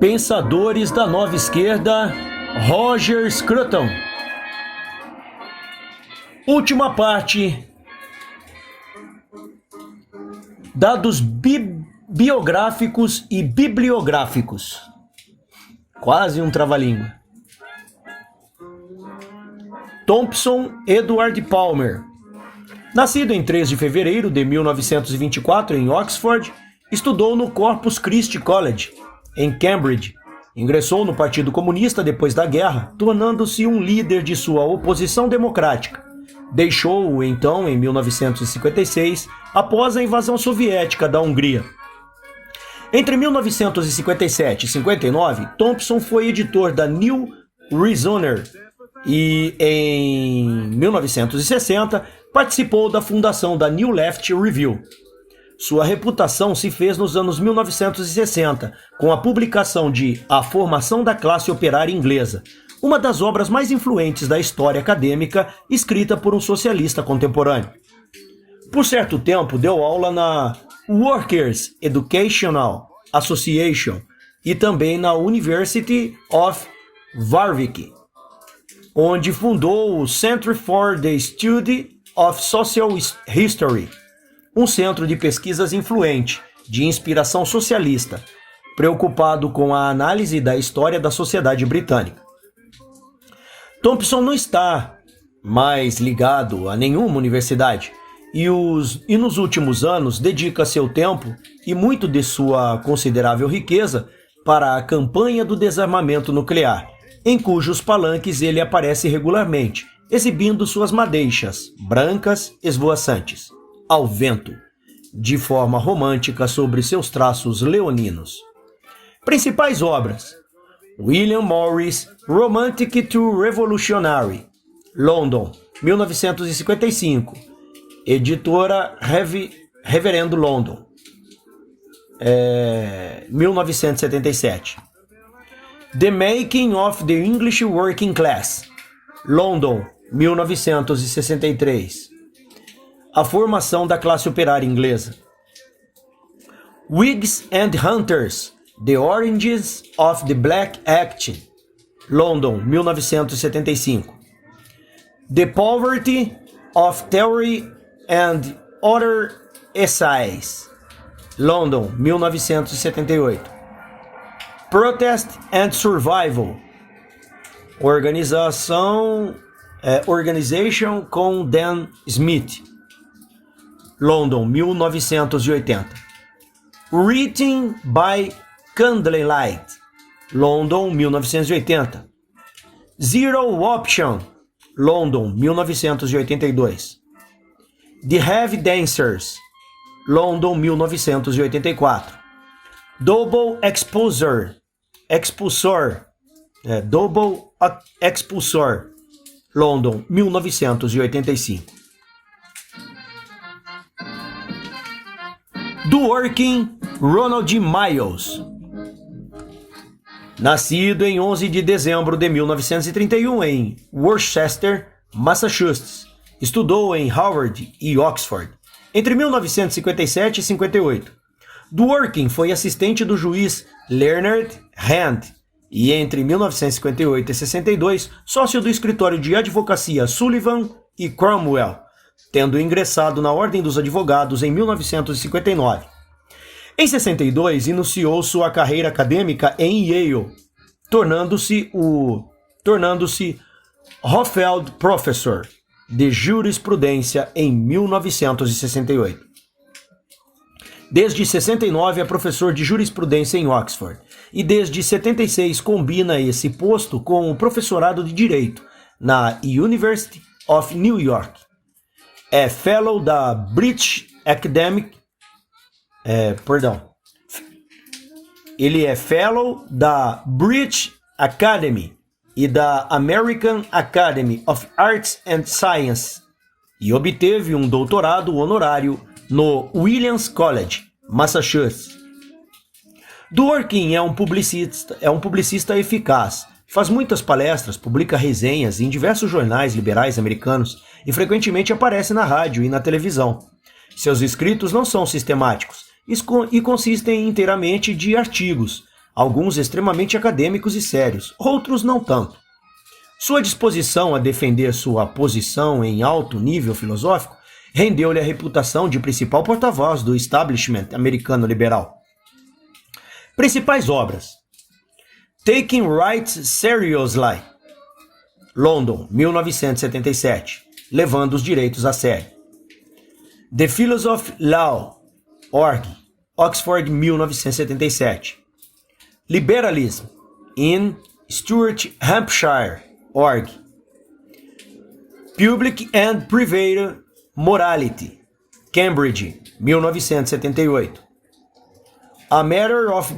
Pensadores da Nova Esquerda, Roger Scruton. Última parte. Dados biográficos e bibliográficos. Quase um trava-língua. Thompson Edward Palmer. Nascido em 3 de fevereiro de 1924 em Oxford, estudou no Corpus Christi College, em Cambridge. Ingressou no Partido Comunista depois da guerra, tornando-se um líder de sua oposição democrática. Deixou-o então em 1956, após a invasão soviética da Hungria. Entre 1957 e 59, Thompson foi editor da New Reasoner e, em 1960, participou da fundação da New Left Review. Sua reputação se fez nos anos 1960, com a publicação de A Formação da Classe Operária Inglesa, uma das obras mais influentes da história acadêmica escrita por um socialista contemporâneo. Por certo tempo, deu aula na Workers' Educational Association e também na University of Warwick, onde fundou o Centre for the Study of Social History, um centro de pesquisas influente, de inspiração socialista, preocupado com a análise da história da sociedade britânica. Thompson não está mais ligado a nenhuma universidade e nos últimos anos dedica seu tempo e muito de sua considerável riqueza para a campanha do desarmamento nuclear, em cujos palanques ele aparece regularmente, exibindo suas madeixas, brancas, esvoaçantes, ao vento, de forma romântica sobre seus traços leoninos. Principais obras: William Morris, Romantic to Revolutionary, London, 1955, editora Reverendo London, 1977. The Making of the English Working Class, London, 1963. A Formação da Classe Operária Inglesa. Whigs and Hunters, The Origins of the Black Act, London, 1975. The Poverty of Theory and Other Essays, London, 1978. Protest and Survival, Organization com Dan Smith, London, 1980. Written by Candlelight, London, 1980. Zero Option, London, 1982. The Heavy Dancers, London, 1984. Double Expulsor, Double Expulsor, London, 1985. Dworkin Ronald Miles. Nascido em 11 de dezembro de 1931 em Worcester, Massachusetts, estudou em Harvard e Oxford entre 1957 e 58. Dworkin foi assistente do juiz Leonard Hand e, entre 1958 e 62, sócio do escritório de advocacia Sullivan e Cromwell, tendo ingressado na Ordem dos Advogados em 1959. Em 62, iniciou sua carreira acadêmica em Yale, tornando-se Hoffeld Professor de Jurisprudência em 1968. Desde 69 é professor de jurisprudência em Oxford e desde 76 combina esse posto com o professorado de Direito na University of New York. É Fellow da British Academic... Ele é Fellow da British Academy e da American Academy of Arts and Science e obteve um doutorado honorário no Williams College, Massachusetts. Dworkin é um publicista eficaz, faz muitas palestras, publica resenhas em diversos jornais liberais americanos e frequentemente aparece na rádio e na televisão. Seus escritos não são sistemáticos e consistem inteiramente de artigos, alguns extremamente acadêmicos e sérios, outros não tanto. Sua disposição a defender sua posição em alto nível filosófico rendeu-lhe a reputação de principal porta-voz do establishment americano liberal. Principais obras: Taking Rights Seriously, London, 1977, levando os direitos a sério. The Philosophy Law, Org, Oxford, 1977. Liberalism, in Stuart, Hampshire, Org. Public and Private Morality, Cambridge, 1978. A Matter of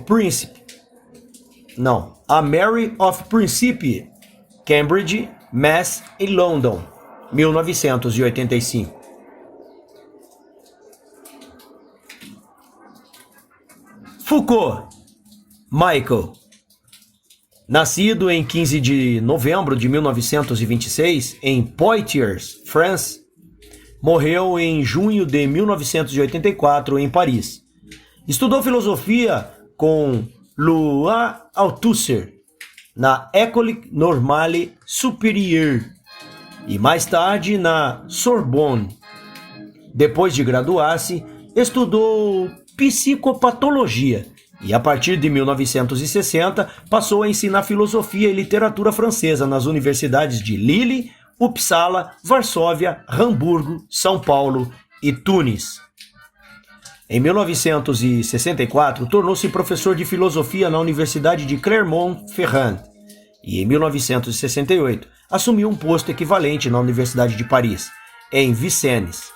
Principle, Cambridge, Mass. e London, 1985. Foucault, Michael. Nascido em 15 de novembro de 1926 em Poitiers, France, morreu em junho de 1984 em Paris. Estudou filosofia com Louis Althusser na École Normale Supérieure e mais tarde na Sorbonne. Depois de graduar-se, estudou psicopatologia e, a partir de 1960, passou a ensinar filosofia e literatura francesa nas universidades de Lille, Uppsala, Varsóvia, Hamburgo, São Paulo e Tunis. Em 1964, tornou-se professor de filosofia na Universidade de Clermont-Ferrand e, em 1968, assumiu um posto equivalente na Universidade de Paris, em Vincennes,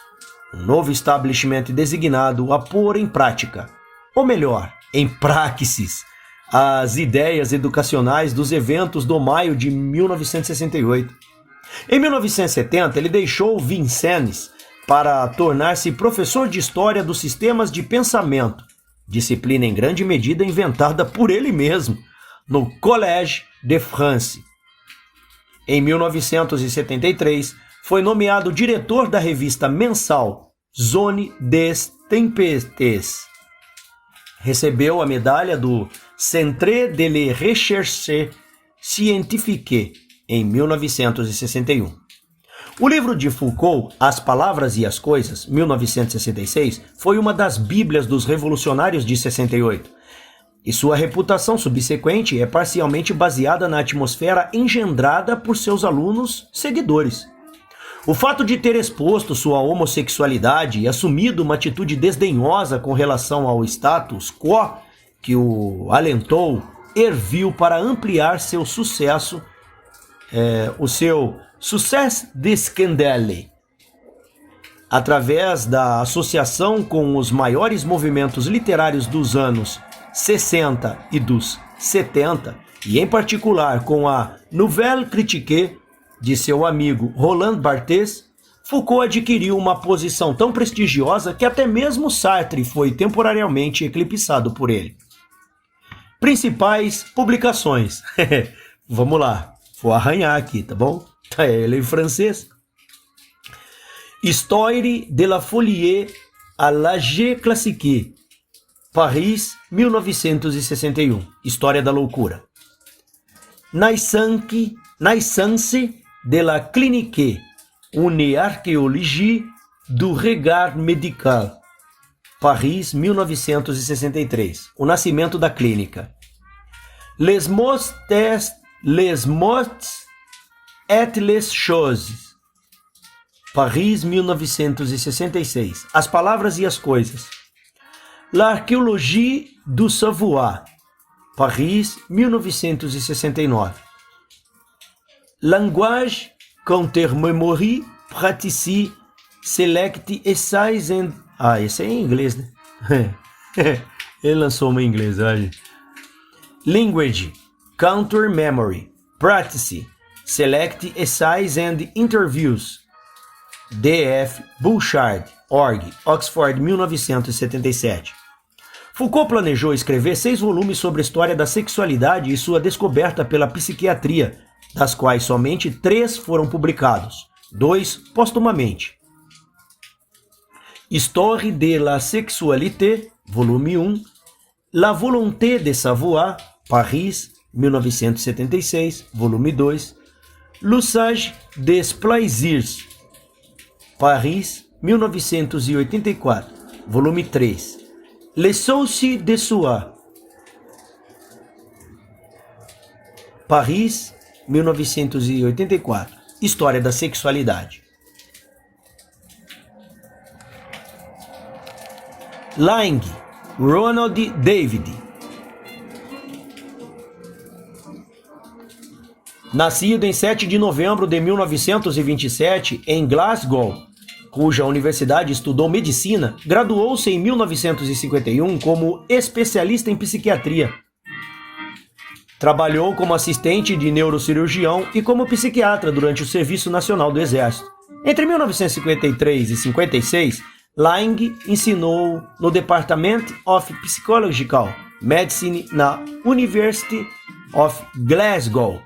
um novo establishment designado a pôr em prática, ou melhor, em praxis, as ideias educacionais dos eventos do maio de 1968. Em 1970, ele deixou Vincennes para tornar-se professor de História dos Sistemas de Pensamento, disciplina em grande medida inventada por ele mesmo, no Collège de France. Em 1973, foi nomeado diretor da revista mensal Zone des Tempêtes. Recebeu a medalha do Centre de la Recherche Scientifique em 1961. O livro de Foucault, As Palavras e as Coisas, 1966, foi uma das bíblias dos revolucionários de 68, e sua reputação subsequente é parcialmente baseada na atmosfera engendrada por seus alunos seguidores. O fato de ter exposto sua homossexualidade e assumido uma atitude desdenhosa com relação ao status quo que o alentou, serviu para ampliar seu sucesso, o seu succès de scandale, através da associação com os maiores movimentos literários dos anos 60 e dos 70, e em particular com a Nouvelle Critique de seu amigo Roland Barthes. Foucault adquiriu uma posição tão prestigiosa que até mesmo Sartre foi temporariamente eclipsado por ele. Principais publicações. Vamos lá, vou arranhar aqui, tá bom? Ele é em francês. Histoire de la folie à l'âge classique, Paris, 1961. História da loucura. Naissance de la clinique, une archéologie du regard médical, Paris, 1963. O nascimento da clínica. Les mots et les choses, Paris, 1966. As palavras e as coisas. L'archéologie du savoir, Paris, 1969. Language, counter-memory, pratique, select essays and... esse é em inglês, né? Ele lançou uma em inglês, olha. Language, counter-memory, practice, select essays and interviews, D.F. Bouchard, Org, Oxford, 1977. Foucault planejou escrever 6 volumes sobre a história da sexualidade e sua descoberta pela psiquiatria, das quais somente 3 foram publicados, 2 póstumamente. Histoire de la sexualité, volume 1, La volonté de savoir, Paris, 1976, volume 2. L'usage des plaisirs, Paris, 1984, volume 3. Les soucis de soi, Paris, 1984, História da Sexualidade. Lang, Ronald David. Nascido em 7 de novembro de 1927 em Glasgow, cuja universidade estudou medicina, graduou-se em 1951 como especialista em psiquiatria. Trabalhou como assistente de neurocirurgião e como psiquiatra durante o Serviço Nacional do Exército. Entre 1953 e 56, Lang ensinou no Department of Psychological Medicine na University of Glasgow.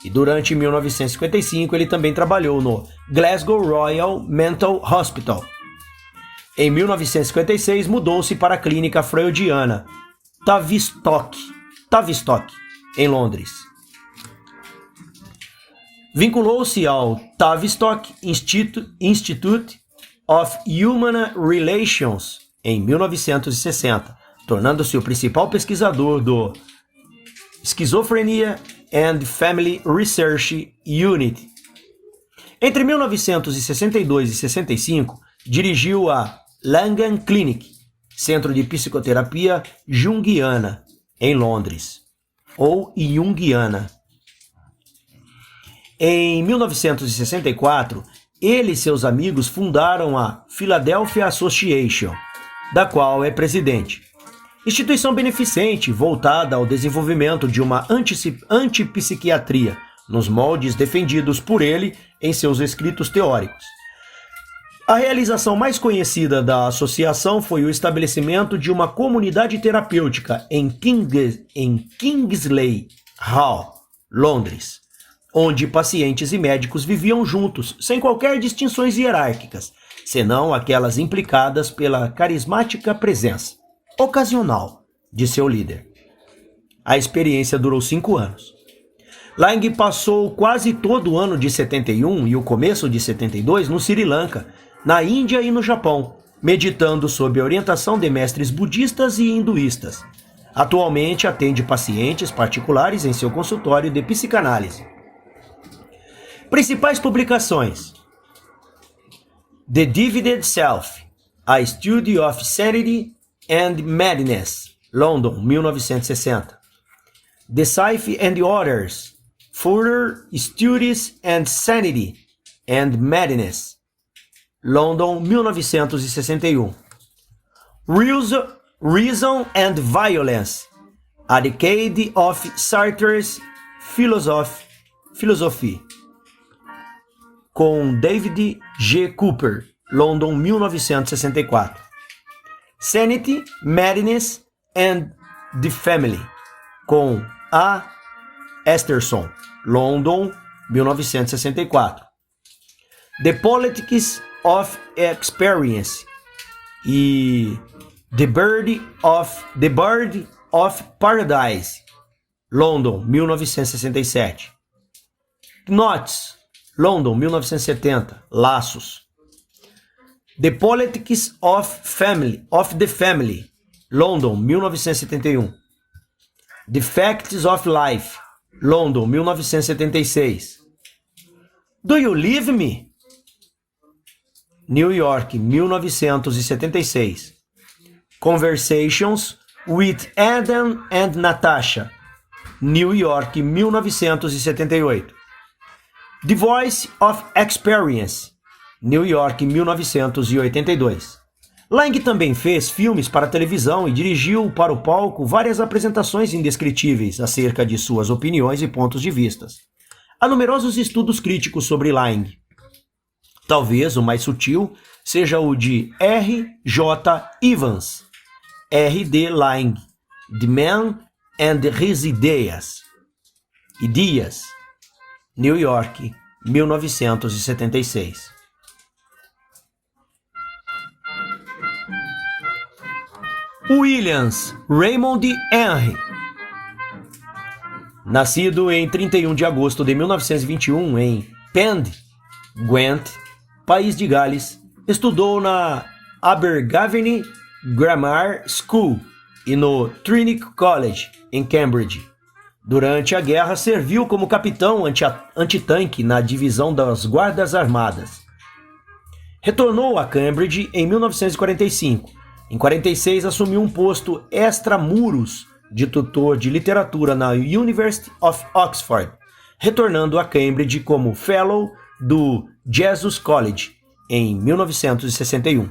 E durante 1955 ele também trabalhou no Glasgow Royal Mental Hospital. Em 1956 mudou-se para a clínica freudiana Tavistock, em Londres. Vinculou-se ao Tavistock Institute of Human Relations em 1960, tornando-se o principal pesquisador do Schizophrenia and Family Research Unit. Entre 1962 e 65, dirigiu a Langham Clinic, Centro de Psicoterapia Junguiana, em Londres, ou Junguiana. Em 1964, ele e seus amigos fundaram a Philadelphia Association, da qual é presidente. Instituição beneficente voltada ao desenvolvimento de uma antipsiquiatria, nos moldes defendidos por ele em seus escritos teóricos. A realização mais conhecida da associação foi o estabelecimento de uma comunidade terapêutica em Kingsley Hall, Londres, onde pacientes e médicos viviam juntos, sem qualquer distinções hierárquicas, senão aquelas implicadas pela carismática presença ocasional de seu líder. A experiência durou 5 anos. Lang passou quase todo o ano de 71 e o começo de 72 no Sri Lanka, na Índia e no Japão, meditando sob a orientação de mestres budistas e hinduístas. Atualmente atende pacientes particulares em seu consultório de psicanálise. Principais publicações: The Divided Self, A Study of Sanity and Madness, London, 1960. The Psyche and Others, Further Studies and Sanity and Madness, London, 1961. Reason and Violence, A Decade of Sartre's Philosophy, com David G. Cooper, London, 1964. Sanity, Madness and the Family, com A. Esterson, London, 1964. The Politics of Experience e The Bird of Paradise, London, 1967. Knots, London, 1970. Laços. The Politics of the Family, London, 1971. The Facts of Life, London, 1976. Do You Leave Me? New York, 1976. Conversations with Adam and Natasha, New York, 1978. The Voice of Experience, New York, 1982. Lang também fez filmes para televisão e dirigiu para o palco várias apresentações indescritíveis acerca de suas opiniões e pontos de vista. Há numerosos estudos críticos sobre Lang. Talvez o mais sutil seja o de R. J. Evans, R.D. Lang, The Man and His Ideas, New York, 1976. Williams Raymond Henry, Nascido em 31 de agosto de 1921 em Pend, Gwent, País de Gales, estudou na Abergavenny Grammar School e no Trinity College, em Cambridge. Durante a guerra, serviu como capitão antitanque na divisão das Guardas Armadas. Retornou a Cambridge em 1945. Em 1946, assumiu um posto extramuros de tutor de literatura na University of Oxford, retornando a Cambridge como Fellow do Jesus College em 1961.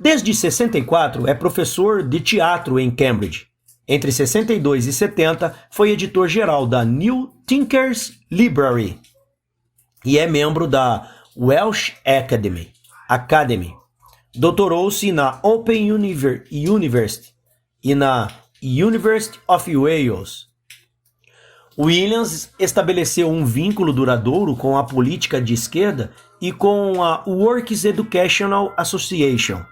Desde 64, é professor de teatro em Cambridge. Entre 62 e 70, foi editor-geral da New Thinkers Library e é membro da Welsh Academy. Doutorou-se na Open University e na University of Wales. Williams estabeleceu um vínculo duradouro com a política de esquerda e com a Works Educational Association.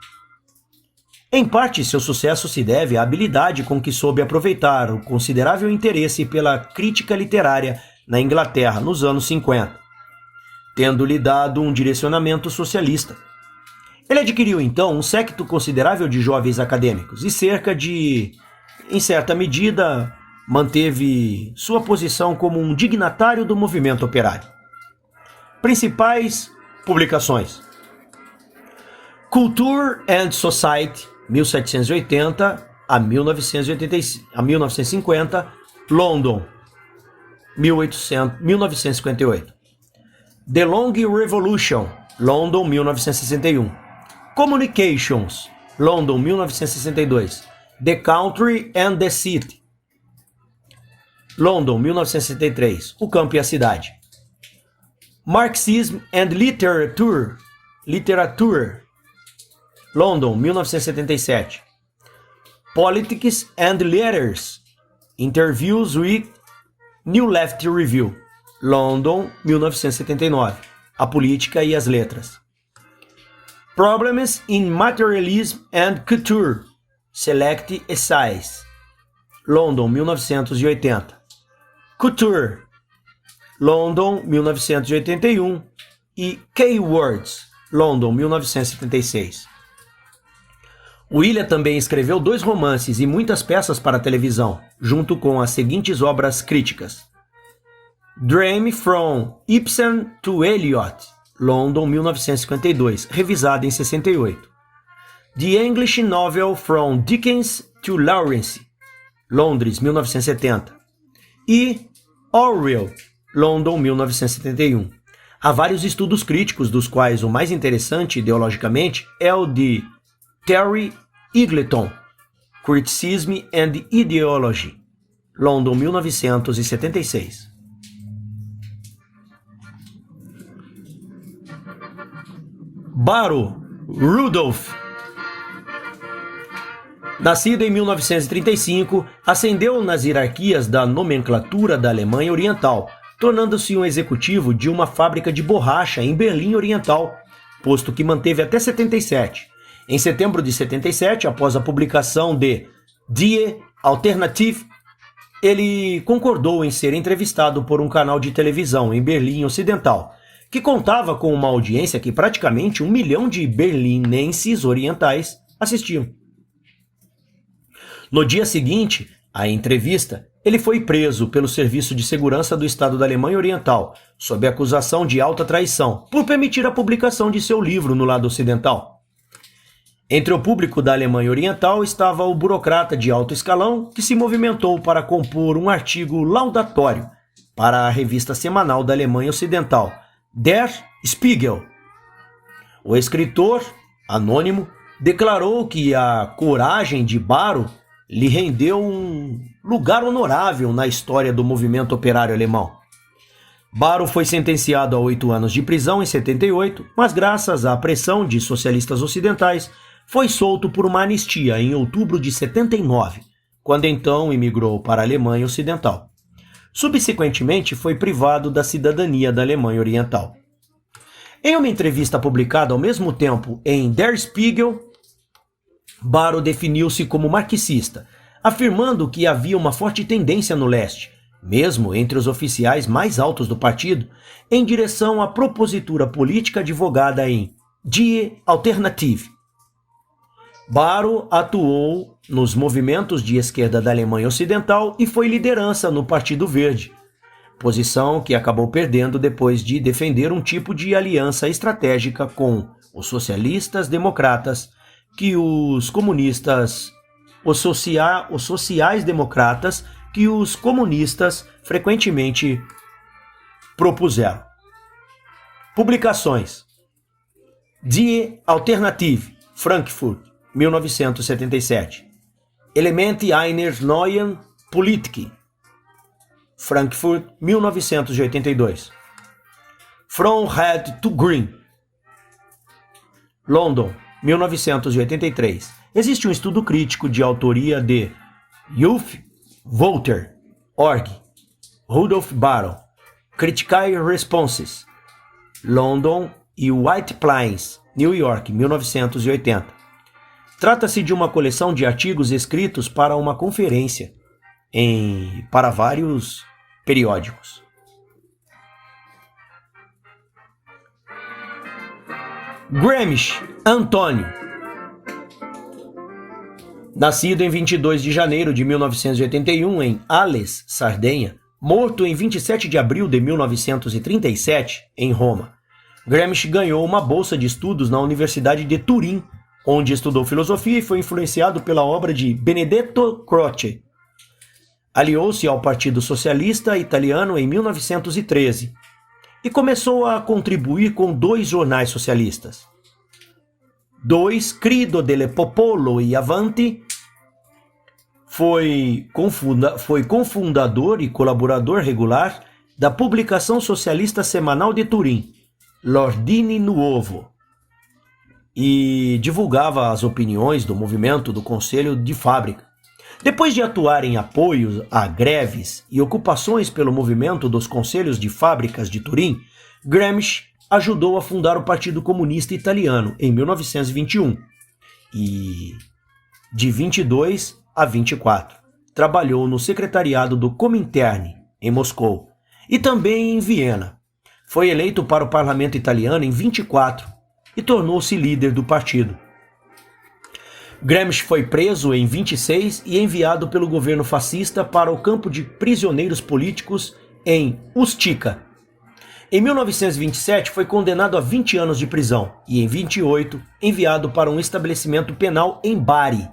Em parte, seu sucesso se deve à habilidade com que soube aproveitar o considerável interesse pela crítica literária na Inglaterra nos anos 50, tendo-lhe dado um direcionamento socialista. Ele adquiriu então um séquito considerável de jovens acadêmicos e em certa medida, manteve sua posição como um dignatário do movimento operário. Principais publicações: Culture and Society, 1780 a 1950, London, 1958. The Long Revolution, London, 1961. Communications, London, 1962. The Country and the City, London, 1963. O Campo e a Cidade. Marxism and Literature, London, 1977. Politics and Letters, Interviews with New Left Review, London, 1979. A Política e as Letras. Problems in Materialism and Culture, Select Essays, London, 1980. Couture, London, 1981. E Keywords, London, 1976. William também escreveu 2 romances e muitas peças para televisão, junto com as seguintes obras críticas: Dream from Ibsen to Eliot, London, 1952, revisada em 68. The English Novel from Dickens to Lawrence, Londres, 1970. E Orwell, London, 1971. Há vários estudos críticos, dos quais o mais interessante ideologicamente é o de Terry Eagleton, Criticism and Ideology, London, 1976. Baro Rudolph, nascido em 1935, ascendeu nas hierarquias da nomenclatura da Alemanha Oriental, tornando-se um executivo de uma fábrica de borracha em Berlim Oriental, posto que manteve até 77. Em setembro de 77, após a publicação de Die Alternative, ele concordou em ser entrevistado por um canal de televisão em Berlim Ocidental, que contava com uma audiência que praticamente 1 milhão de berlinenses orientais assistiam. No dia seguinte à entrevista, ele foi preso pelo Serviço de Segurança do Estado da Alemanha Oriental, sob acusação de alta traição, por permitir a publicação de seu livro no lado ocidental. Entre o público da Alemanha Oriental estava o burocrata de alto escalão que se movimentou para compor um artigo laudatório para a revista semanal da Alemanha Ocidental, Der Spiegel. O escritor, anônimo, declarou que a coragem de Baro lhe rendeu um lugar honorável na história do movimento operário alemão. Baro foi sentenciado a 8 anos de prisão em 78, mas graças à pressão de socialistas ocidentais, foi solto por uma anistia em outubro de 79, quando então imigrou para a Alemanha Ocidental. Subsequentemente, foi privado da cidadania da Alemanha Oriental. Em uma entrevista publicada ao mesmo tempo em Der Spiegel, Baro definiu-se como marxista, afirmando que havia uma forte tendência no leste, mesmo entre os oficiais mais altos do partido, em direção à propositura política advogada em Die Alternative. Barrow atuou nos movimentos de esquerda da Alemanha Ocidental e foi liderança no Partido Verde, posição que acabou perdendo depois de defender um tipo de aliança estratégica com os socialistas-democratas que os comunistas, os sociais-democratas que os comunistas frequentemente propuseram. Publicações: Die Alternative, Frankfurt, 1977. Elemente eines neuen Politik, Frankfurt, 1982. From Red to Green, London, 1983. Existe um estudo crítico de autoria de Youth Voter, org, Rudolf Barrow, Critical Responses, London e White Plains, New York, 1980. Trata-se de uma coleção de artigos escritos para uma conferência para vários periódicos. Gramsci, Antônio. Nascido em 22 de janeiro de 1981 em Ales, Sardenha, morto em 27 de abril de 1937 em Roma. Gramsci ganhou uma bolsa de estudos na Universidade de Turim, onde estudou filosofia e foi influenciado pela obra de Benedetto Croce. Aliou-se ao Partido Socialista Italiano em 1913 e começou a contribuir com 2 jornais socialistas. Crido del Popolo e Avanti. Foi cofundador e colaborador regular da publicação socialista semanal de Turim, L'Ordine Nuovo, e divulgava as opiniões do movimento do Conselho de Fábrica. Depois de atuar em apoio a greves e ocupações pelo movimento dos Conselhos de Fábricas de Turim, Gramsci ajudou a fundar o Partido Comunista Italiano em 1921 e, de 22 a 24, trabalhou no secretariado do Comintern, em Moscou, e também em Viena. Foi eleito para o parlamento italiano em 24 e tornou-se líder do partido. Gramsci foi preso em 26 e enviado pelo governo fascista para o campo de prisioneiros políticos em Ustica. Em 1927 foi condenado a 20 anos de prisão e em 28 enviado para um estabelecimento penal em Bari.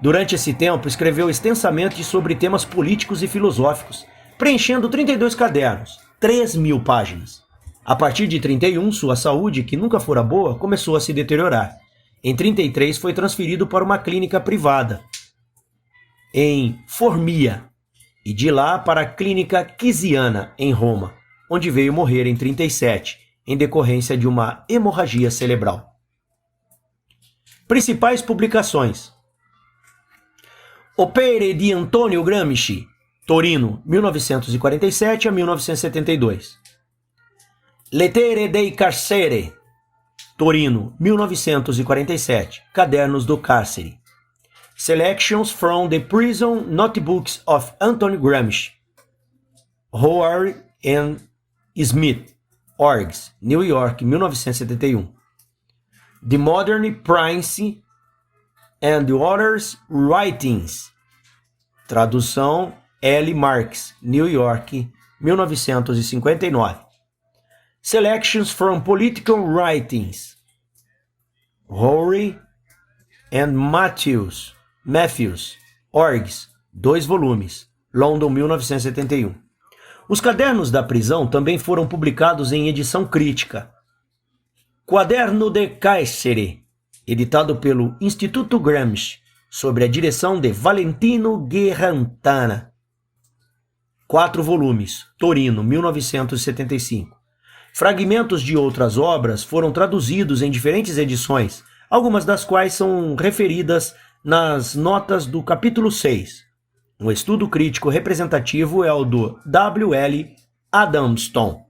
Durante esse tempo escreveu extensamente sobre temas políticos e filosóficos, preenchendo 32 cadernos, 3.000 páginas. A partir de 31, sua saúde, que nunca fora boa, começou a se deteriorar. Em 33 foi transferido para uma clínica privada em Formia e de lá para a clínica Chisiana em Roma, onde veio morrer em 37, em decorrência de uma hemorragia cerebral. Principais publicações: Opere di Antonio Gramsci, Torino, 1947 a 1972. Lettere dei Carcere, Torino, 1947, Cadernos do Cárcere. Selections from the Prison Notebooks of Antonio Gramsci, Howard and Smith, Orgs, New York, 1971. The Modern Prince and Others Writings, tradução L. Marx, New York, 1959. Selections from Political Writings, Rory and Matthews, Orgs, 2 volumes, London, 1971. Os cadernos da prisão também foram publicados em edição crítica. Quaderno de Carcere, editado pelo Instituto Gramsci, sob a direção de Valentino Guerrantana. 4 volumes, Torino, 1975. Fragmentos de outras obras foram traduzidos em diferentes edições, algumas das quais são referidas nas notas do capítulo 6. Um estudo crítico representativo é o do W. L. Adamston,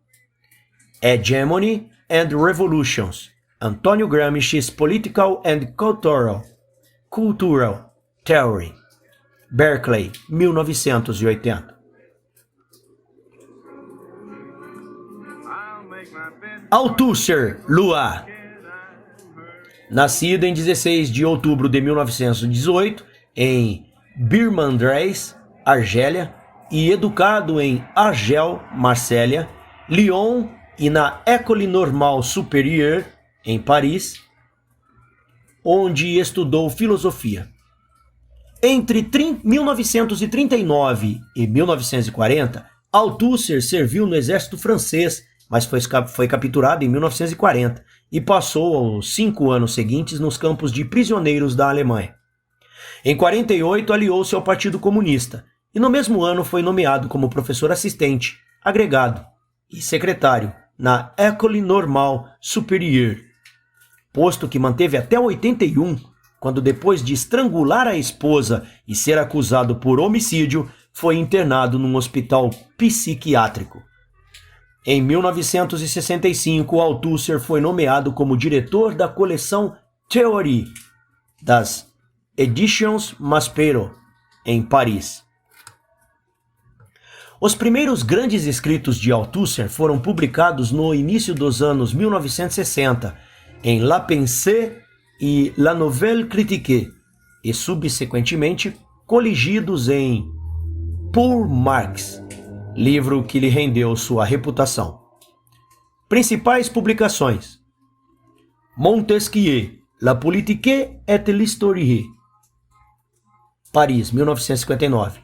Hegemony and Revolutions, Antonio Gramsci's Political and Cultural Theory, Berkeley, 1980. Althusser Lois. Nascido em 16 de outubro de 1918 em Birmandreis, Argélia, e educado em Argel, Marsella, Lyon e na École Normale Supérieure, em Paris, onde estudou filosofia. Entre 1939 e 1940, Althusser serviu no exército francês, mas foi capturado em 1940 e passou os 5 anos seguintes nos campos de prisioneiros da Alemanha. Em 48, aliou-se ao Partido Comunista e no mesmo ano foi nomeado como professor assistente, agregado e secretário na École Normale Supérieure, posto que manteve até 81, quando depois de estrangular a esposa e ser acusado por homicídio, foi internado num hospital psiquiátrico. Em 1965, Althusser foi nomeado como diretor da coleção Théorie das Editions Maspero, em Paris. Os primeiros grandes escritos de Althusser foram publicados no início dos anos 1960, em La Pensée e La Nouvelle Critique, e subsequentemente coligidos em Pour Marx, livro que lhe rendeu sua reputação. Principais publicações: Montesquieu, La politique et l'histoire, Paris, 1959.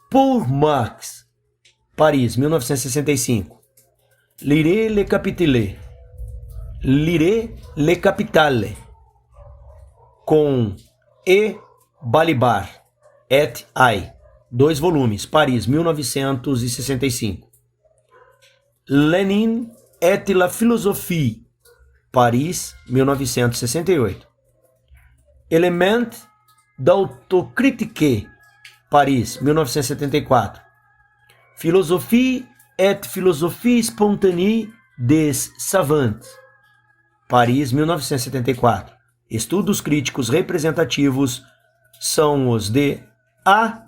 Pour Marx, Paris, 1965. Lire le Capitale, com E. Balibar et al., 2 volumes, Paris, 1965. Lénine et la philosophie, Paris, 1968. Éléments d'autocritique, Paris, 1974. Philosophie et philosophie spontanée des savants, Paris, 1974. Estudos críticos representativos são os de A.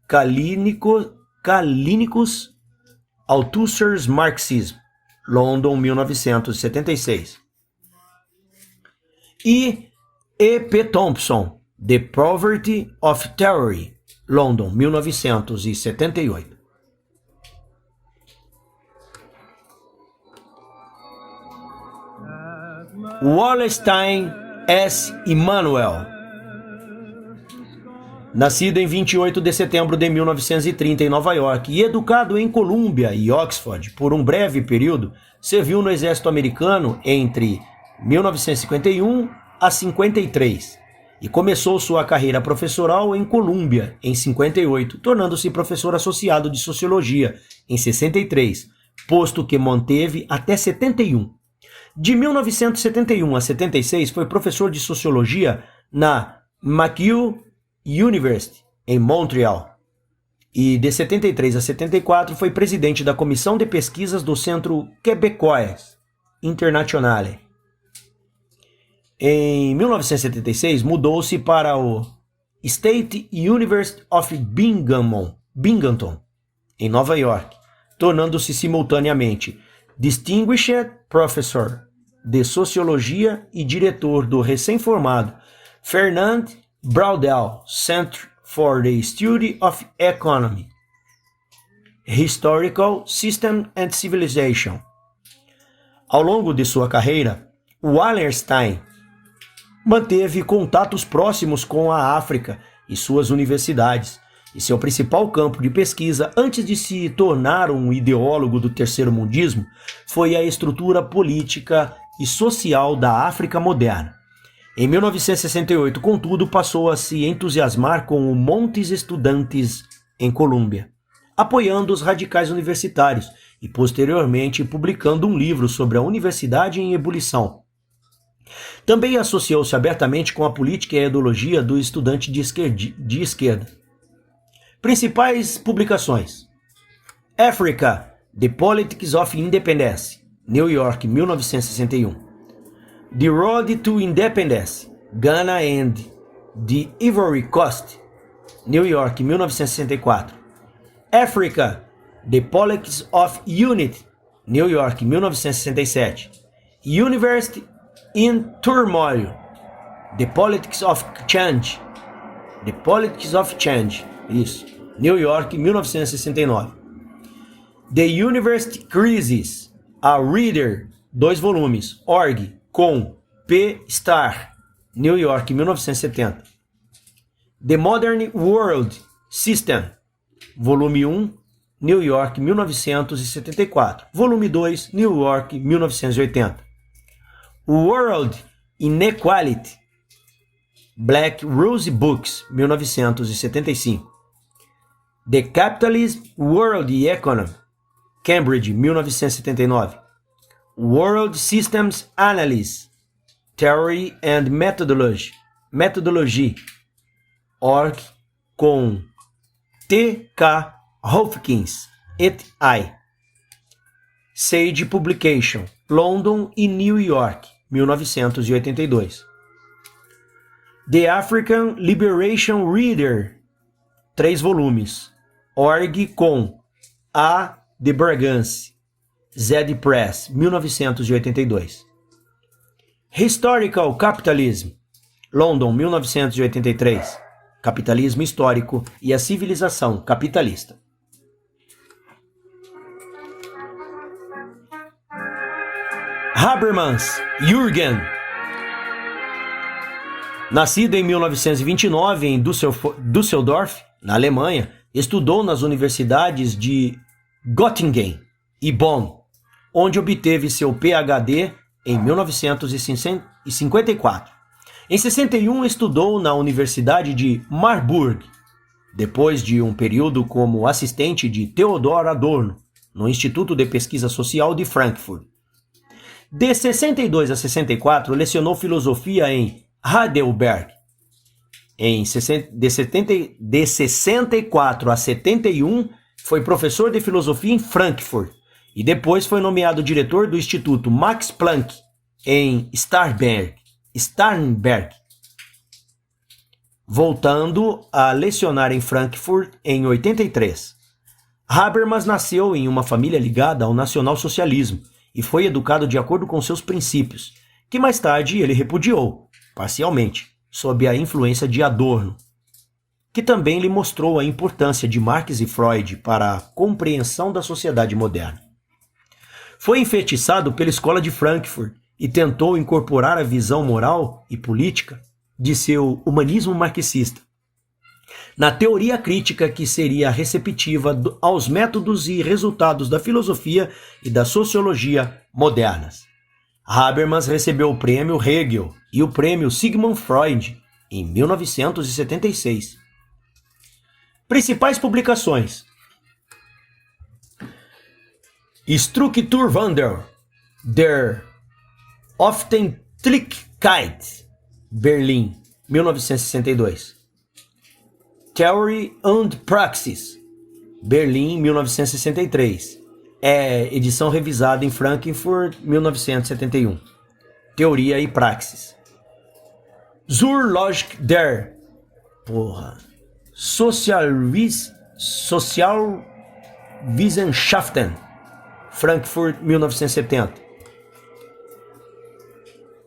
Callinicus, Althusser's Marxism, London, 1976. E. E.P. Thompson, The Poverty of Theory, London, 1978. Wallerstein S. Immanuel. Nascido em 28 de setembro de 1930 em Nova York e educado em Columbia e Oxford por um breve período, serviu no exército americano entre 1951 a 53 e começou sua carreira professoral em Columbia em 58, tornando-se professor associado de sociologia em 63, posto que manteve até 71. De 1971 a 76 foi professor de sociologia na McGill University, em Montreal. E de 73 a 74 foi presidente da Comissão de Pesquisas do Centro Québécois Internationale. Em 1976 mudou-se para o State University of Binghamton, em Nova York, tornando-se simultaneamente Distinguished Professor de Sociologia e diretor do recém-formado Fernand Braudel Center for the Study of Economy, Historical System and Civilization. Ao longo de sua carreira, Wallerstein manteve contatos próximos com a África e suas universidades, e seu principal campo de pesquisa, antes de se tornar um ideólogo do terceiro-mundismo, foi a estrutura política e social da África moderna. Em 1968, contudo, passou a se entusiasmar com o Montes Estudantes em Colômbia, apoiando os radicais universitários e, posteriormente, publicando um livro sobre a universidade em ebulição. Também associou-se abertamente com a política e a ideologia do estudante de esquerda. Principais publicações: Africa, The Politics of Independence, New York, 1961. The Road to Independence, Ghana and the Ivory Coast, New York, 1964. Africa, The Politics of Unity, New York, 1967. University in Turmoil, The Politics of Change. The Politics of Change, isso. New York, 1969. The University Crisis, A Reader, 2 volumes, Org, com P. Starr, New York, 1970. The Modern World System, volume 1, New York, 1974. Volume 2, New York, 1980. World Inequality, Black Rose Books, 1975. The Capitalist World Economy, Cambridge, 1979. World Systems Analysis, Theory and Methodology, Org, com T.K. Hopkins et al. Sage Publication, London e New York, 1982. The African Liberation Reader, 3 volumes, Org, com A. de Bragance, Z Press, 1982. Historical Capitalism, London, 1983. Capitalismo Histórico e a Civilização Capitalista. Habermas, Jürgen. Nascido em 1929 em Düsseldorf, na Alemanha, estudou nas universidades de Göttingen e Bonn, onde obteve seu PhD em 1954. Em 61, estudou na Universidade de Marburg, depois de um período como assistente de Theodor Adorno, no Instituto de Pesquisa Social de Frankfurt. De 62 a 64, lecionou filosofia em Heidelberg. De 64 a 71, foi professor de filosofia em Frankfurt e depois foi nomeado diretor do Instituto Max Planck em Starnberg, voltando a lecionar em Frankfurt em 83. Habermas nasceu em uma família ligada ao nacionalsocialismo e foi educado de acordo com seus princípios, que mais tarde ele repudiou, parcialmente, sob a influência de Adorno, que também lhe mostrou a importância de Marx e Freud para a compreensão da sociedade moderna. Foi enfeitiçado pela Escola de Frankfurt e tentou incorporar a visão moral e política de seu humanismo marxista na teoria crítica que seria receptiva aos métodos e resultados da filosofia e da sociologia modernas. Habermas recebeu o prêmio Hegel e o prêmio Sigmund Freud em 1976. Principais publicações: Strukturwandel der Öffentlichkeit, Berlim, 1962. Theory and Praxis, Berlim, 1963. Edição revisada em Frankfurt, 1971. Teoria e Praxis. Zur Logik der Sozialwissenschaften, Frankfurt, 1970.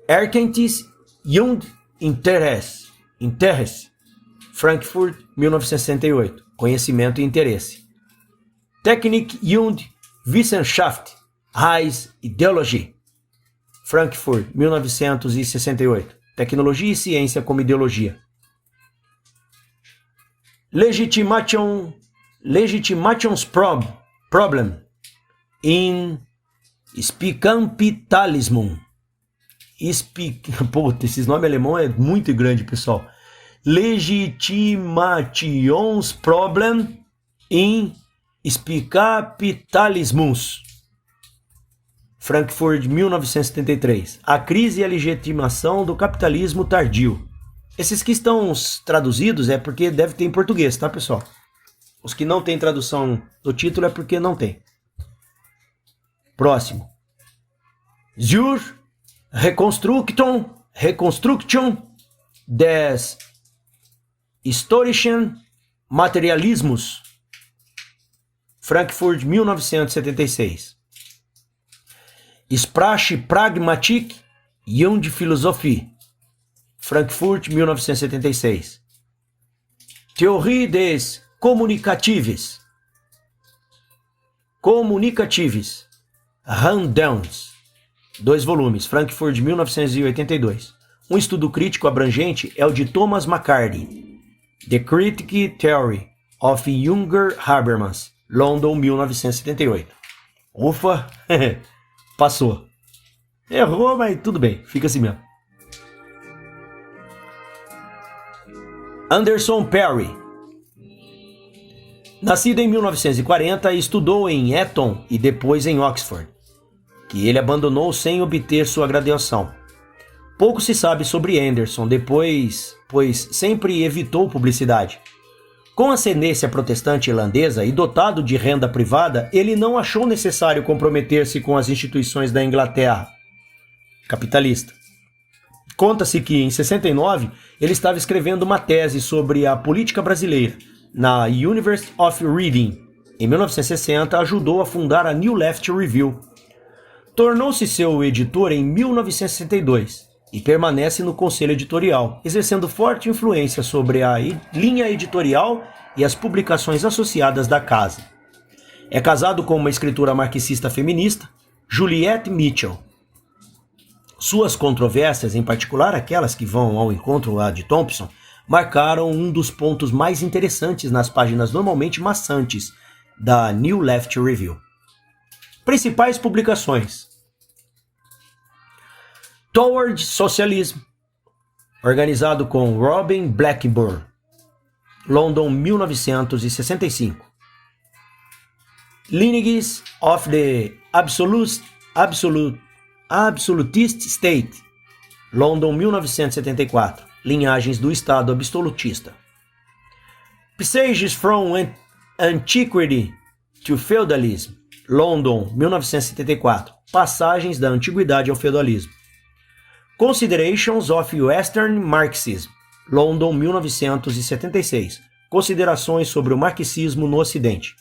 Erkenntnis und Interesse, Frankfurt, 1968. Conhecimento e interesse. Technik und Wissenschaft, Reis Ideologie, Frankfurt, 1968. Tecnologia e ciência como ideologia. Legitimations Problem in Spienkapitalismus. Esses nomes alemão é muito grande, pessoal. Legitimationsproblem in Spienkapitalismus, Frankfurt, 1973. A crise e a legitimação do capitalismo tardio. Esses que estão traduzidos é porque deve ter em português, tá, pessoal? Os que não têm tradução do título é porque não tem. Próximo. Zur Reconstruction des historischen Materialismus, Frankfurt, 1976. Sprache Pragmatique und Philosophie, Frankfurt, 1976. Théorie des Communicatives, Randans, 2 volumes, Frankfurt, 1982. Um estudo crítico abrangente é o de Thomas McCarthy, The Critique Theory of Jünger Habermas, London, 1978. Ufa, passou. Errou, mas tudo bem, fica assim mesmo. Anderson Perry. Nascido em 1940, estudou em Eton e depois em Oxford, que ele abandonou sem obter sua graduação. Pouco se sabe sobre Anderson depois, pois sempre evitou publicidade. Com ascendência protestante irlandesa e dotado de renda privada, ele não achou necessário comprometer-se com as instituições da Inglaterra capitalista. Conta-se que, em 69, ele estava escrevendo uma tese sobre a política brasileira na University of Reading. Em 1960, ajudou a fundar a New Left Review. Tornou-se seu editor em 1962 e permanece no conselho editorial, exercendo forte influência sobre a linha editorial e as publicações associadas da casa. É casado com uma escritora marxista feminista, Juliette Mitchell. Suas controvérsias, em particular aquelas que vão ao encontro lá de Thompson, marcaram um dos pontos mais interessantes nas páginas normalmente maçantes da New Left Review. Principais publicações: Toward Socialism, organizado com Robin Blackburn, London, 1965. Lineages of the Absolutist State, London, 1974. Linhagens do Estado absolutista. Passages from Antiquity to Feudalism, London, 1974. Passagens da Antiguidade ao Feudalismo. Considerations of Western Marxism, London, 1976. Considerações sobre o marxismo no Ocidente.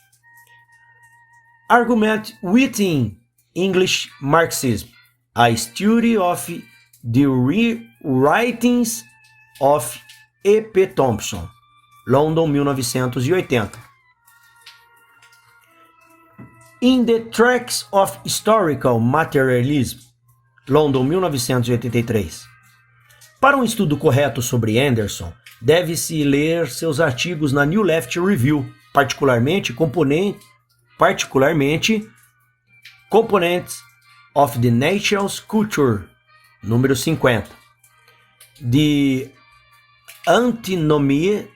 Argument within English Marxism, a Study of the Writings of E.P. Thompson, London, 1980. In the Tracks of Historical Materialism, London, 1983. Para um estudo correto sobre Anderson, deve-se ler seus artigos na New Left Review, particularmente Components of the Nation's Culture, número 50. The Antinomies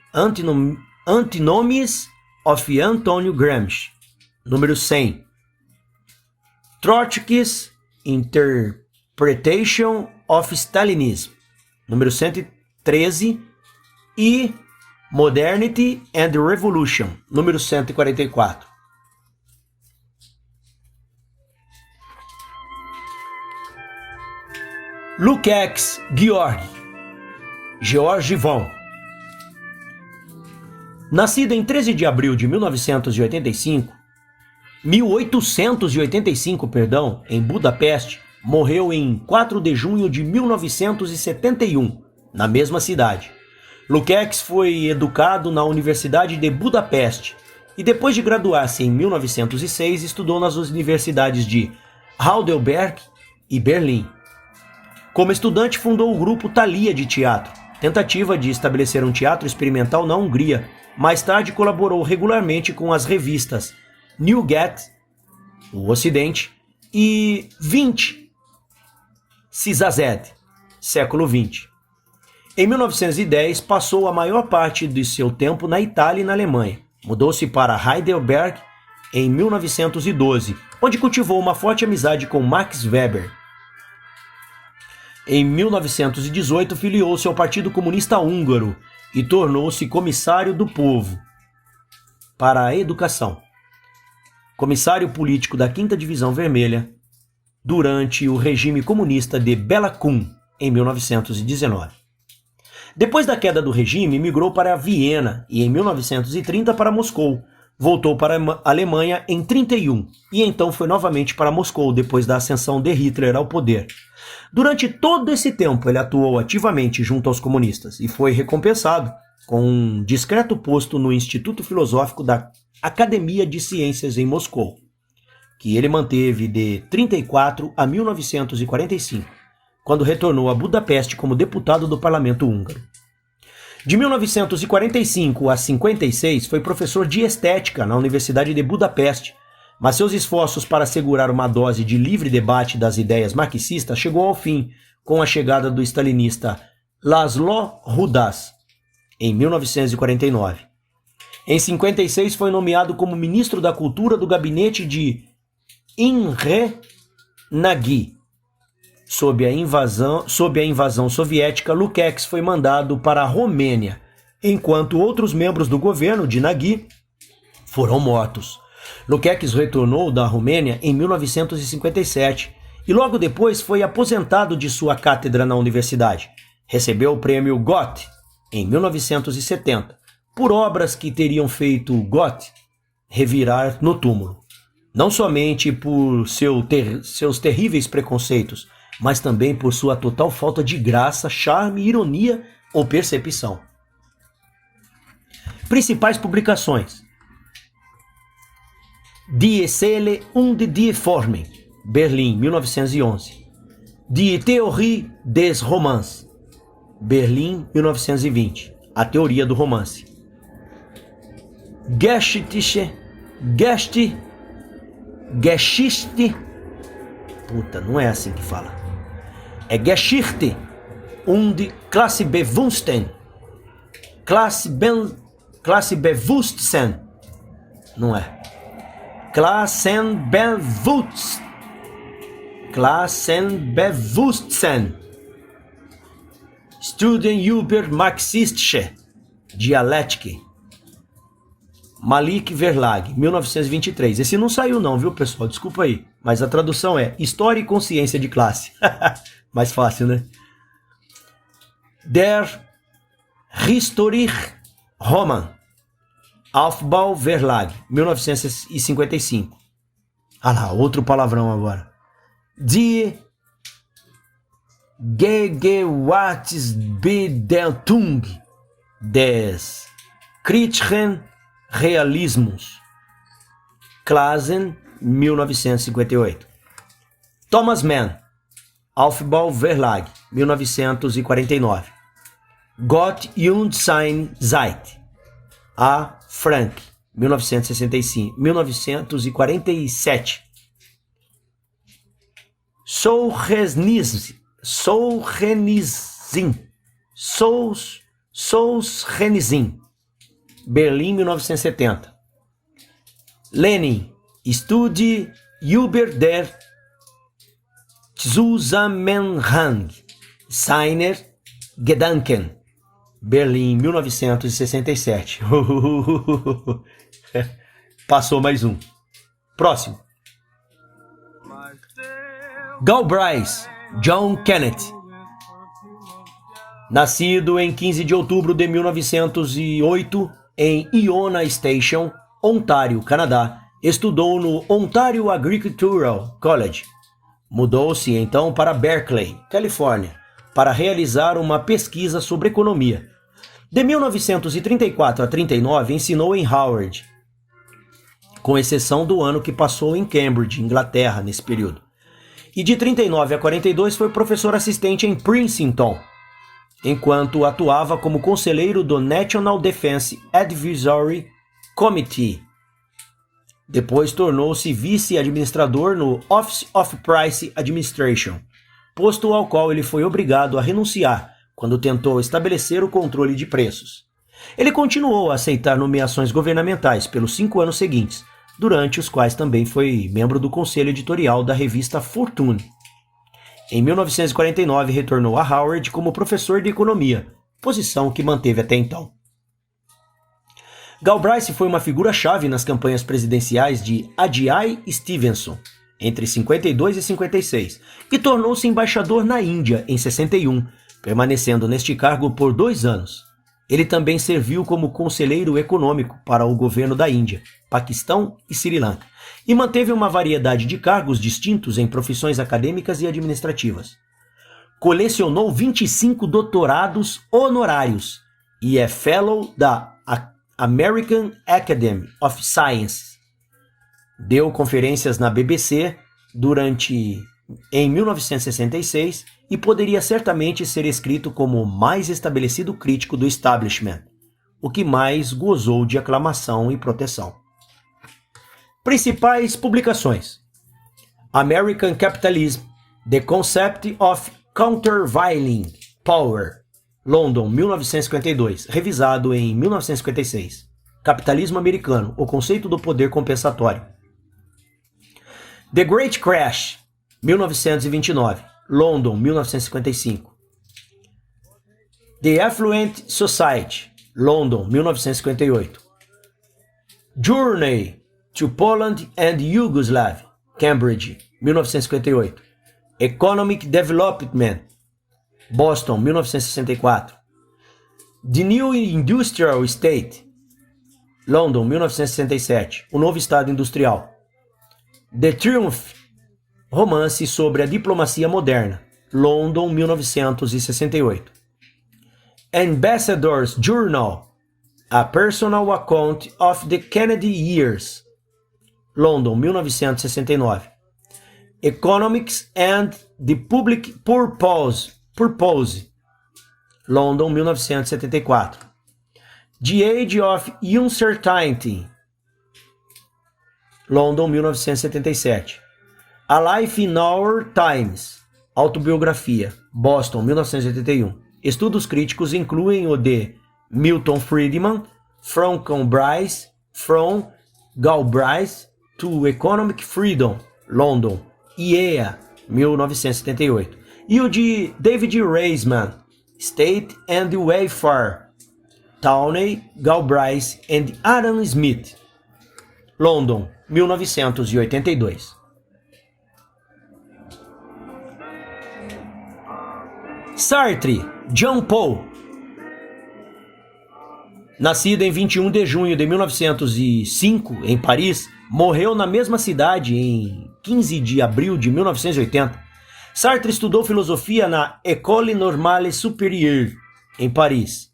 of Antonio Gramsci, número 100. Trotsky's Interpretation of Stalinism, número 113. E Modernity and Revolution, número 144. Lukács Georg von. Nascido em 13 de abril de 1885, em Budapeste, morreu em 4 de junho de 1971, na mesma cidade. Lukács foi educado na Universidade de Budapeste e, depois de graduar-se em 1906, estudou nas universidades de Heidelberg e Berlim. Como estudante, fundou o grupo Thalia de teatro, tentativa de estabelecer um teatro experimental na Hungria. Mais tarde, colaborou regularmente com as revistas New Get, o Ocidente, e 20, Cisazed, século XX. Em 1910, passou a maior parte de seu tempo na Itália e na Alemanha. Mudou-se para Heidelberg em 1912, onde cultivou uma forte amizade com Max Weber. Em 1918, filiou-se ao Partido Comunista Húngaro e tornou-se comissário do povo para a educação, comissário político da 5ª Divisão Vermelha durante o regime comunista de Bela Kun, em 1919. Depois da queda do regime, migrou para Viena e, em 1930, para Moscou, voltou para a Alemanha em 31 e então foi novamente para Moscou depois da ascensão de Hitler ao poder. Durante todo esse tempo ele atuou ativamente junto aos comunistas e foi recompensado com um discreto posto no Instituto Filosófico da Academia de Ciências em Moscou, que ele manteve de 34 a 1945, quando retornou a Budapeste como deputado do Parlamento Húngaro. De 1945 a 56 foi professor de estética na Universidade de Budapeste, mas seus esforços para assegurar uma dose de livre debate das ideias marxistas chegou ao fim com a chegada do stalinista Laszlo Rudas, em 1949. Em 56 foi nomeado como ministro da Cultura do gabinete de Imre Nagy. Sob a invasão soviética, Lukács foi mandado para a Romênia, enquanto outros membros do governo de Nagy foram mortos. Lukács retornou da Romênia em 1957 e logo depois foi aposentado de sua cátedra na universidade. Recebeu o prêmio Goethe em 1970 por obras que teriam feito Goethe revirar no túmulo. Não somente por seus terríveis preconceitos, mas também por sua total falta de graça, charme, ironia ou percepção. Principais publicações: Die Seele und die Formen, Berlim, 1911. Die Theorie des Romans, Berlim, 1920. A teoria do romance. Geschichte. Puta, não é assim que fala. É Geschichte und Klassebewusstsein. Klassebewusstsein. Não é. Klassenbewusstsein. Studien über marxistische Dialektik. Malik Verlag, 1923. Esse não saiu não, viu, pessoal? Desculpa aí. Mas a tradução é História e Consciência de Classe. Mais fácil, né? Der Historisch Roman. Aufbau Verlag, 1955. Ah lá, outro palavrão agora. Die Gegenwartsbedeutung des kritischen Realismus. Klassen, 1958. Thomas Mann, Aufbau Verlag, 1949. Gott und seine Zeit. A. Frank, 1947. Solzhenitsyn, Berlim, 1970. Lenin, Studie über der Zusammenhang seiner Gedanken, Berlim, 1967. Passou mais um. Próximo. Galbraith, John Kenneth. Nascido em 15 de outubro de 1908 em Iona Station, Ontário, Canadá, estudou no Ontario Agricultural College. Mudou-se então para Berkeley, Califórnia, para realizar uma pesquisa sobre economia. De 1934 a 39 ensinou em Harvard, com exceção do ano que passou em Cambridge, Inglaterra, nesse período. E de 39 a 42 foi professor assistente em Princeton, enquanto atuava como conselheiro do National Defense Advisory Committee. Depois tornou-se vice-administrador no Office of Price Administration, posto ao qual ele foi obrigado a renunciar quando tentou estabelecer o controle de preços. Ele continuou a aceitar nomeações governamentais pelos 5 anos seguintes, durante os quais também foi membro do conselho editorial da revista Fortune. Em 1949, retornou a Harvard como professor de economia, posição que manteve até então. Galbraith foi uma figura-chave nas campanhas presidenciais de Adlai Stevenson, entre 52 e 56, e tornou-se embaixador na Índia em 61, permanecendo neste cargo por 2 anos. Ele também serviu como conselheiro econômico para o governo da Índia, Paquistão e Sri Lanka, e manteve uma variedade de cargos distintos em profissões acadêmicas e administrativas. Colecionou 25 doutorados honorários e é Fellow da American Academy of Sciences. Deu conferências na BBC em 1966 e poderia certamente ser escrito como o mais estabelecido crítico do establishment, o que mais gozou de aclamação e proteção. Principais publicações: American Capitalism, The Concept of Countervailing Power, London, 1952, revisado em 1956. Capitalismo Americano, o conceito do poder compensatório. The Great Crash, 1929, London, 1955. The Affluent Society, London, 1958. Journey to Poland and Yugoslavia, Cambridge, 1958. Economic Development, Boston, 1964. The New Industrial State, London, 1967. O Novo Estado Industrial. The Triumph, Romance sobre a Diplomacia Moderna, London, 1968. Ambassador's Journal, A Personal Account of the Kennedy Years, London, 1969. Economics and the Public Purpose, London, 1974. The Age of Uncertainty, London, 1977. A Life in Our Times, autobiografia, Boston, 1981. Estudos críticos incluem o de Milton Friedman, From Galbraith to Economic Freedom, London, IEA, 1978. E o de David Reisman, State and Welfare, Townley, Galbraith and Adam Smith, London, 1982. Sartre, Jean Paul. Nascido em 21 de junho de 1905, em Paris, morreu na mesma cidade em 15 de abril de 1980. Sartre estudou filosofia na École Normale Supérieure, em Paris,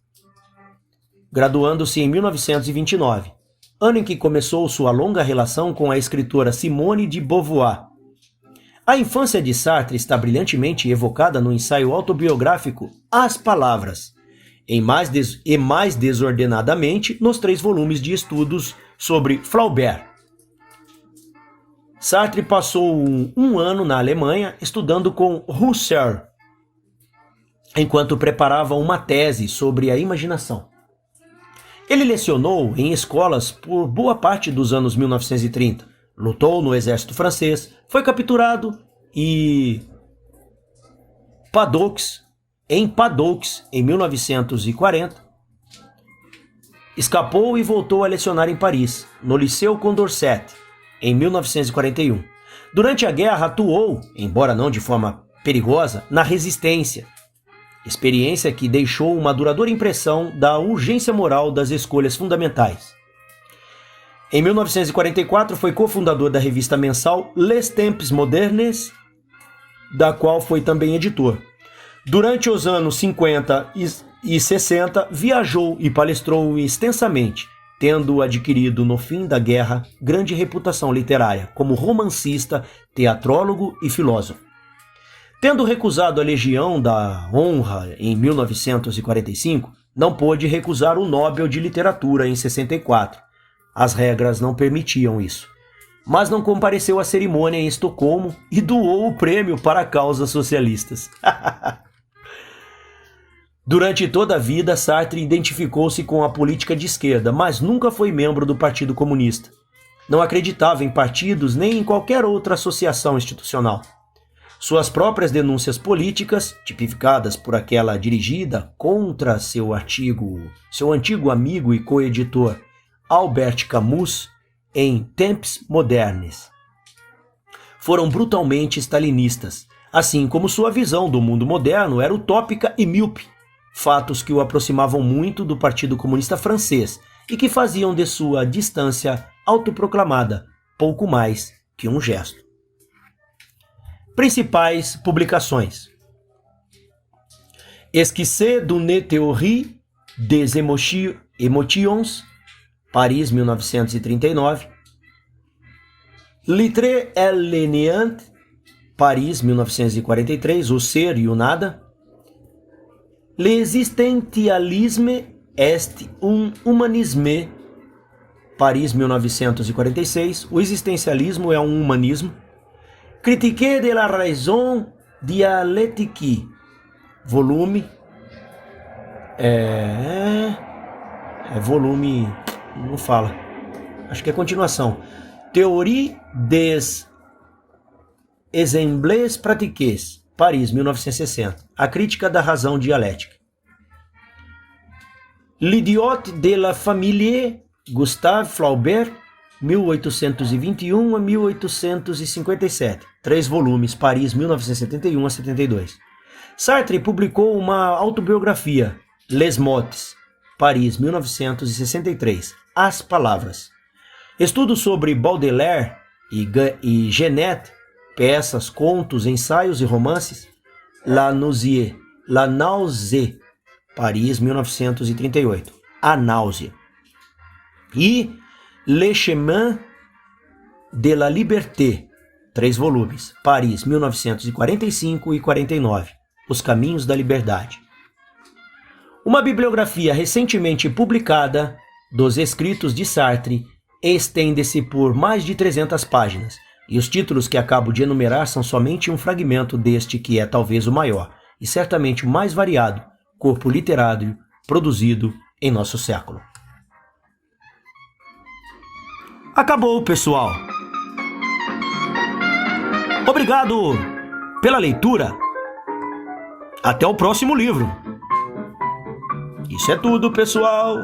graduando-se em 1929, ano em que começou sua longa relação com a escritora Simone de Beauvoir. A infância de Sartre está brilhantemente evocada no ensaio autobiográfico As Palavras, e mais desordenadamente nos 3 volumes de estudos sobre Flaubert. Sartre passou um ano na Alemanha estudando com Husserl, enquanto preparava uma tese sobre a imaginação. Ele lecionou em escolas por boa parte dos anos 1930, lutou no exército francês, foi capturado em Padoux em 1940, escapou e voltou a lecionar em Paris, no Liceu Condorcet, em 1941. Durante a guerra atuou, embora não de forma perigosa, na resistência, experiência que deixou uma duradoura impressão da urgência moral das escolhas fundamentais. Em 1944 foi cofundador da revista mensal Les Temps Modernes, da qual foi também editor. Durante os anos 50 e 60 viajou e palestrou extensamente, tendo adquirido no fim da guerra grande reputação literária como romancista, teatrólogo e filósofo. Tendo recusado a Legião da Honra em 1945, não pôde recusar o Nobel de Literatura em 64. As regras não permitiam isso. Mas não compareceu à cerimônia em Estocolmo e doou o prêmio para causas socialistas. Durante toda a vida, Sartre identificou-se com a política de esquerda, mas nunca foi membro do Partido Comunista. Não acreditava em partidos nem em qualquer outra associação institucional. Suas próprias denúncias políticas, tipificadas por aquela dirigida contra seu antigo amigo e coeditor Albert Camus, em Temps Modernes, foram brutalmente stalinistas, assim como sua visão do mundo moderno era utópica e míope. fatos que o aproximavam muito do Partido Comunista Francês e que faziam de sua distância autoproclamada pouco mais que um gesto. Principais publicações: Esquisse d'une théorie des émotions, Paris, 1939. L'être et le néant, Paris, 1943, O Ser e o Nada. L'existentialisme est un humanisme, Paris, 1946. O existencialismo é um humanismo. Critique de la raison dialectique, volume. Volume. Não fala. Acho que é continuação. Théorie des exemples pratiques, Paris, 1960. A crítica da razão dialética. L'idiote de la famille, Gustave Flaubert, 1821 a 1857. 3 volumes, Paris, 1971 a 72. Sartre publicou uma autobiografia, Les Mots, Paris, 1963. As Palavras. Estudos sobre Baudelaire e Genet, peças, contos, ensaios e romances, La Nausée, Paris, 1938. A Náusea. E Le Chemin de la Liberté, 3 volumes, Paris, 1945 e 49. Os Caminhos da Liberdade. Uma bibliografia recentemente publicada dos escritos de Sartre estende-se por mais de 300 páginas, e os títulos que acabo de enumerar são somente um fragmento deste que é talvez o maior, e certamente o mais variado, corpo literário produzido em nosso século. Acabou, pessoal! Obrigado pela leitura! Até o próximo livro! Isso é tudo, pessoal!